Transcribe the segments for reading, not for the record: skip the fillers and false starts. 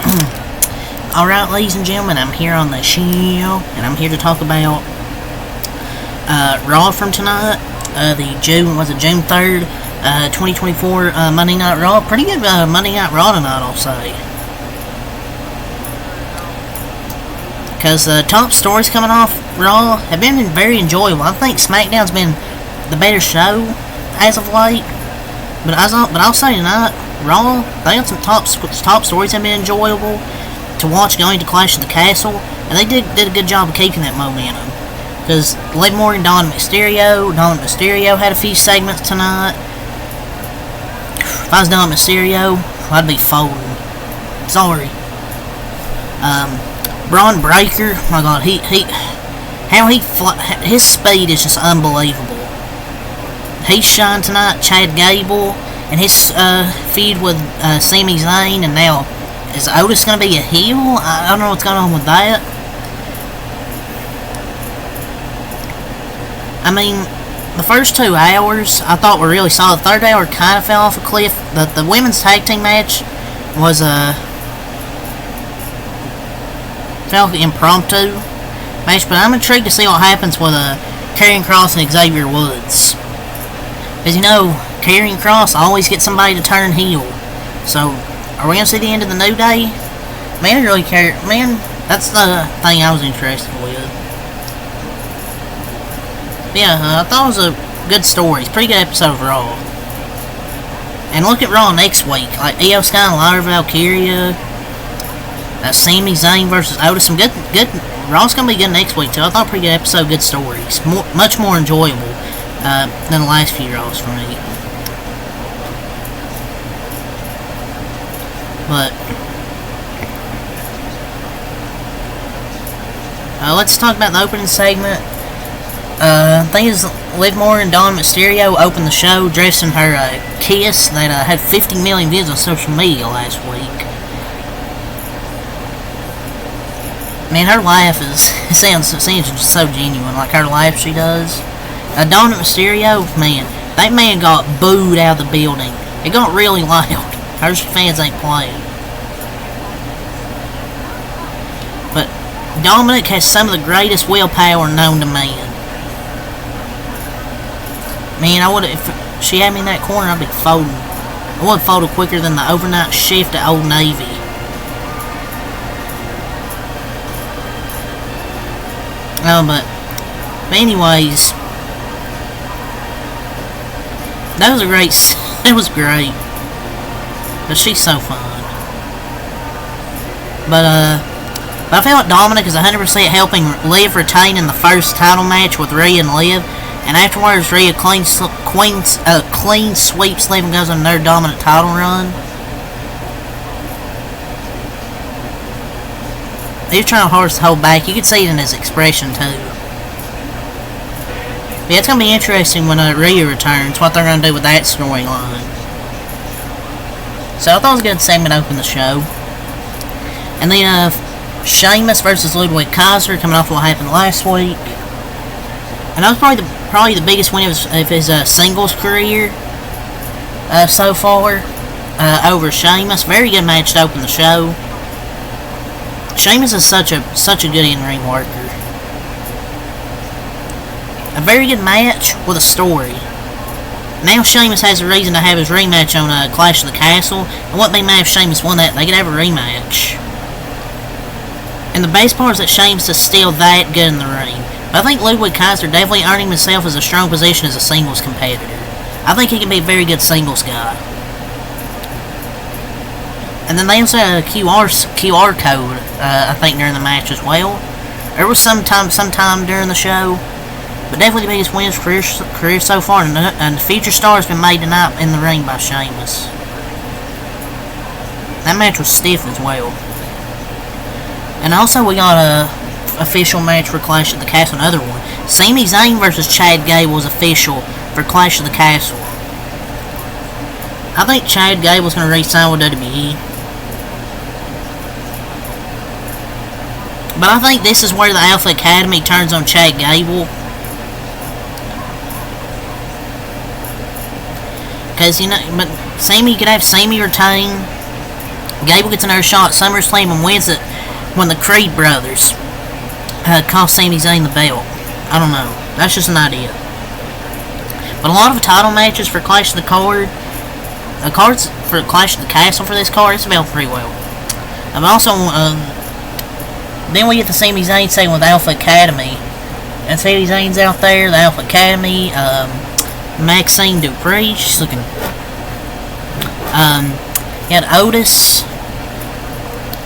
Alright, ladies and gentlemen, I'm here on the show, and I'm here to talk about Raw from tonight. June 3rd, 2024 Monday Night Raw. Pretty good Monday Night Raw tonight, I'll say. Because the top stories coming off Raw have been very enjoyable. I think SmackDown's been the better show as of late. But I'll say tonight, Raw, they got some top stories that have been enjoyable to watch going to Clash of the Castle, and they did a good job of keeping that momentum. Because Liv Morgan, Dominic Mysterio had a few segments tonight. If I was Dominic Mysterio, I'd be folding. Sorry. Braun Breaker, my God, his speed is just unbelievable. He shined tonight. Chad Gable and his feud with Sami Zayn, and now is Otis going to be a heel? I don't know what's going on with that. I mean, the first 2 hours I thought were really solid. The third hour kind of fell off a cliff. The women's tag team match was felt impromptu match, but I'm intrigued to see what happens with Karrion Kross and Xavier Woods. Because, you know, Karrion Kross always gets somebody to turn heel. So, are we going to see the end of the New Day? Man, I really care. Man, that's the thing I was interested with. But yeah, I thought it was a good story. It's a pretty good episode of Raw. And look at Raw next week. Like, Io Sky and Lyra Valkyria. Sami Zayn versus Otis. Some good. Raw's going to be good next week, too. I thought a pretty good episode, good stories. Much more enjoyable than the last few Raws for me. But let's talk about the opening segment. I think it's Liv Morgan and Dominic Mysterio opened the show dressed in her kiss that had 50 million views on social media last week. Man, her laugh seems just so genuine, like her laugh she does. Dominic Mysterio, man, that man got booed out of the building. It got really loud. Her fans ain't playing. But Dominic has some of the greatest willpower known to man. Man, if she had me in that corner, I'd be folding. I would have folded quicker than the overnight shift at Old Navy. But anyways, that was great. But she's so fun. But I feel like Dominic is 100% helping Liv retain in the first title match with Rhea and Liv. And afterwards, Rhea clean sweeps Liv and goes on another dominant title run. He was trying hard to hold back. You could see it in his expression, too. But yeah, it's going to be interesting when Rhea returns, what they're going to do with that storyline. So I thought it was a good segment to open the show. And then Sheamus versus Ludwig Kaiser, coming off what happened last week. And that was probably the biggest win of his singles career so far over Sheamus. Very good match to open the show. Sheamus is such a good in-ring worker. A very good match with a story. Now Sheamus has a reason to have his rematch on Clash of the Castle. And wouldn't be mad if Sheamus won that. They could have a rematch. And the best part is that Sheamus is still that good in the ring. But I think Ludwig Kaiser definitely earning himself as a strong position as a singles competitor. I think he can be a very good singles guy. And then they also had a QR code, I think, during the match as well. There was sometime during the show. But definitely the biggest win of his career so far. And the future star has been made tonight in the ring by Sheamus. That match was stiff as well. And also we got a official match for Clash of the Castle, another one. Sami Zayn versus Chad Gable was official for Clash of the Castle. I think Chad Gable's going to re-sign with WWE. But I think this is where the Alpha Academy turns on Chad Gable. Because, you know, but Sami, you could have Sami retain. Gable gets another shot at SummerSlam and wins it when the Creed brothers cost Sami Zayn the belt. I don't know. That's just an idea. But a lot of title matches for Clash of the cards for Clash of the Castle for this card, it's about pretty well. I've also, then we get to Sami Zayn saying with Alpha Academy. And Sami Zayn's out there, the Alpha Academy, Maxine Dupree, she's looking, you had Otis,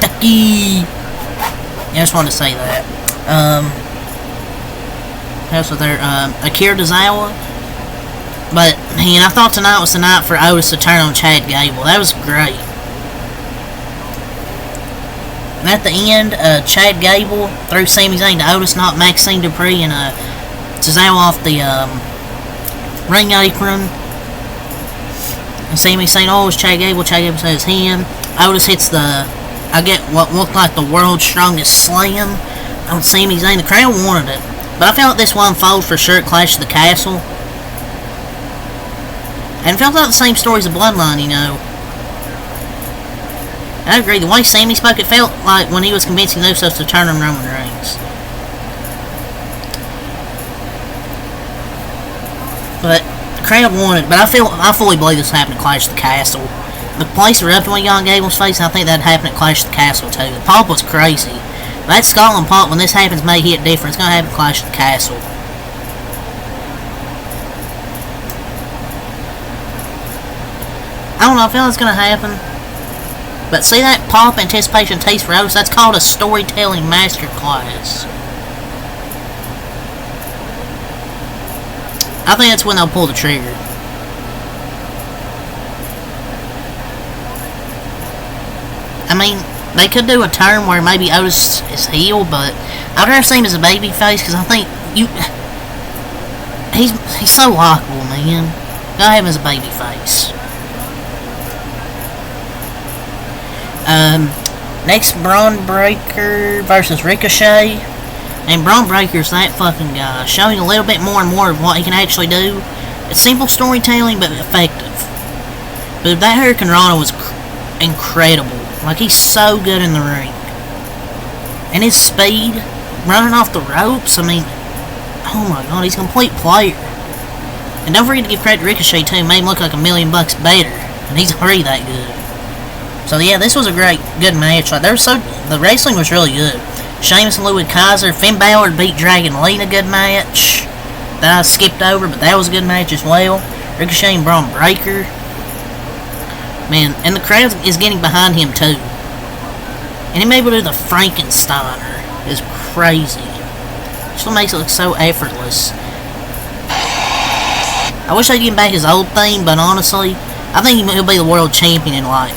Ducky, I just wanted to say that, who else was there, Akira Tozawa, but, man, I thought tonight was the night for Otis to turn on Chad Gable. That was great. And at the end, Chad Gable threw Sami Zayn to Otis, knocked Maxine Dupree and Tozawa off the ring apron. And Sami saying, "Oh, it's Chad Gable." Chad Gable says him. Otis hits I get what looked like the world's strongest slam on Sami Zayn. The crowd wanted it, but I felt like this one fold for sure at Clash of the Castle. And it felt like the same story as the Bloodline, you know. I agree, the way Sami spoke, it felt like when he was convincing the Usos to turn on Roman Reigns. But the crowd wanted, but I fully believe this happened at Clash of the Castle. The place erupted when he got on Gable's face, and I think that happened at Clash of the Castle too. The pop was crazy. That Scotland pop, when this happens, may hit different. It's gonna happen at Clash of the Castle. I don't know, I feel like it's gonna happen. But see that pop, anticipation, taste for Otis? That's called a storytelling masterclass. I think that's when they'll pull the trigger. I mean, they could do a turn where maybe Otis is heel, but I'd rather see him as a babyface because I think he's so likable, man. Go have him as a babyface. Next, Braun Breaker versus Ricochet. And Braun Breaker's that fucking guy, showing a little bit more and more of what he can actually do. It's simple storytelling, but effective. But that Hurricane Rana was incredible. Like, he's so good in the ring. And his speed, running off the ropes, I mean, oh my god, he's a complete player. And don't forget to give credit to Ricochet too, made him look like $1 million better. And he's already that good. So yeah, this was a good match. Like, the wrestling was really good. Sheamus and Ludwig Kaiser, Finn Balor beat Dragon Lee in a good match. That I skipped over, but that was a good match as well. Ricochet and Braun Breaker. Man, and the crowd is getting behind him too. And him able to do the Frankensteiner is crazy. Just makes it look so effortless. I wish they'd give him back his old theme, but honestly, I think he'll be the world champion in like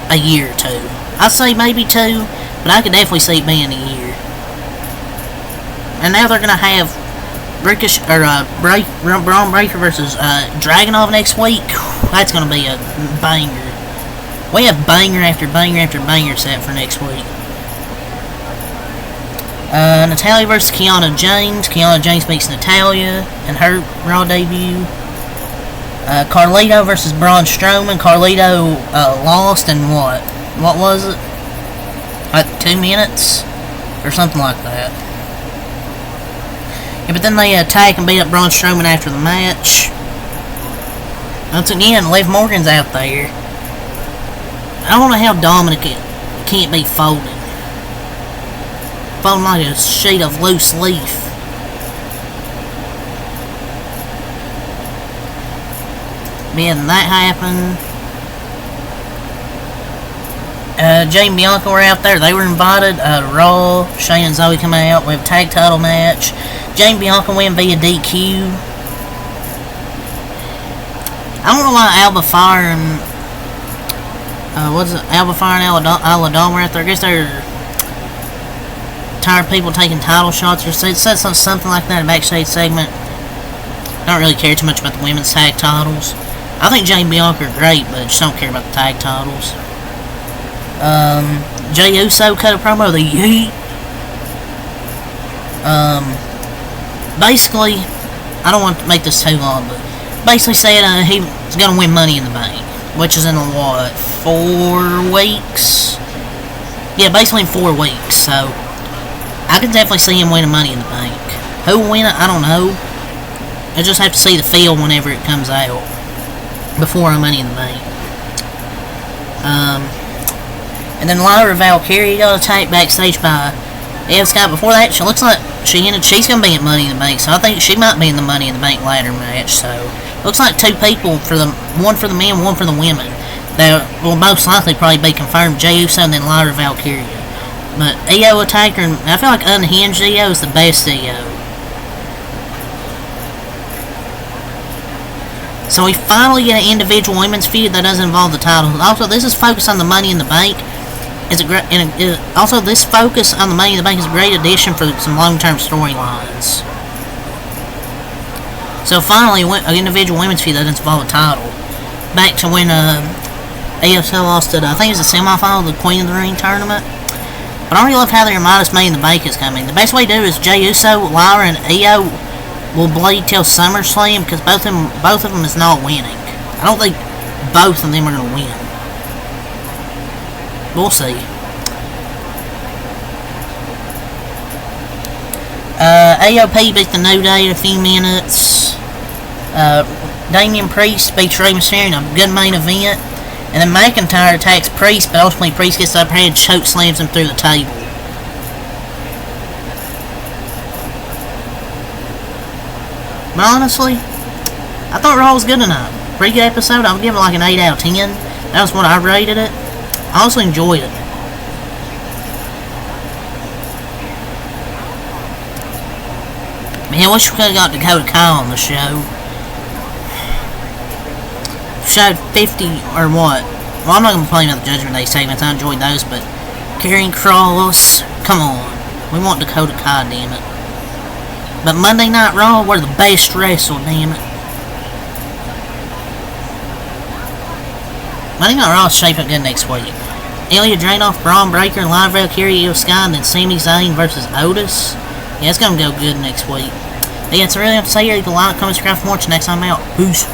a year or two. I'd say maybe 2, but I could definitely see it being a year. And now they're gonna have Braun Breaker versus Dragunov next week. That's gonna be a banger. We have banger after banger after banger set for next week. Natalya versus Kiana James. Kiana James beats Natalya in her Raw debut. Carlito versus Braun Strowman. Carlito lost in what? What was it? Like 2 minutes? Or something like that. Yeah, but then they attack and beat up Braun Strowman after the match. Once again, Liv Morgan's out there. I don't know how Dominic can't be folded. Folding like a sheet of loose leaf. Yeah, then that happened. Jay and Bianca were out there. They were invited. Raw, Shane and Zoe come out. We have a tag title match. Jay and Bianca win via DQ. I don't know why Alba Fire and Alba Fire and Aladon were out there. I guess they're tired of people taking title shots or said something like that in a backstage segment. I don't really care too much about the women's tag titles. I think Jay and Bianca are great, but I just don't care about the tag titles. Jey Uso cut a promo of the Yeet. Basically, I don't want to make this too long, but basically said he was going to win Money in the Bank. which is in what, 4 weeks? Yeah, basically in 4 weeks. So I can definitely see him winning Money in the Bank. Who will win it? I don't know. I just have to see the field whenever it comes out before Money in the Bank. And then Lyra Valkyria got attacked backstage by Io Sky. Before that, she looks like she's going to be at Money in the Bank, so I think she might be in the Money in the Bank ladder match. So looks like 2 people, one for the men, one for the women. That will most likely probably be confirmed, Jey Uso and then Lyra Valkyria. But Io attacked her, and I feel like unhinged Io is the best Io. So we finally get an individual women's feud that doesn't involve the titles. Also, this is focused on the Money in the Bank. Also, this focus on the Money in the Bank is a great addition for some long-term storylines. So finally, an individual women's feud that doesn't involve a title. Back to when ASL lost at, I think it was the semifinal of the Queen of the Ring tournament. But I really love how they remind us Money in the Bank is coming. The best way to do it is Jey Uso, Lyra, and Io will bleed till SummerSlam, because both of them is not winning. I don't think both of them are going to win. We'll see. AOP beat the New Day in a few minutes. Damian Priest beats Rey Mysterio in a good main event. And then McIntyre attacks Priest, but ultimately Priest gets up here and choke slams him through the table. But honestly, I thought Raw was good tonight. Pretty good episode. I would give it like an 8 out of 10. That was what I rated it. I also enjoyed it. Man, I wish we could have got Dakota Kai on the show. Showed 50 or what? Well, I'm not going to play another Judgment Day segments. I enjoyed those, but Karrion Kross, come on. We want Dakota Kai, damn it. But Monday Night Raw, we're the best wrestle, damn it. Monday Night Raw is shaping up good next week. Ilya Dragunov, Braun Breaker, and Lyra Valkyria, Io Sky, and then Sami Zayn versus Otis. Yeah, it's going to go good next week. But yeah, it's really up to say here. You can like, comment, subscribe for more. Till next time out. Peace.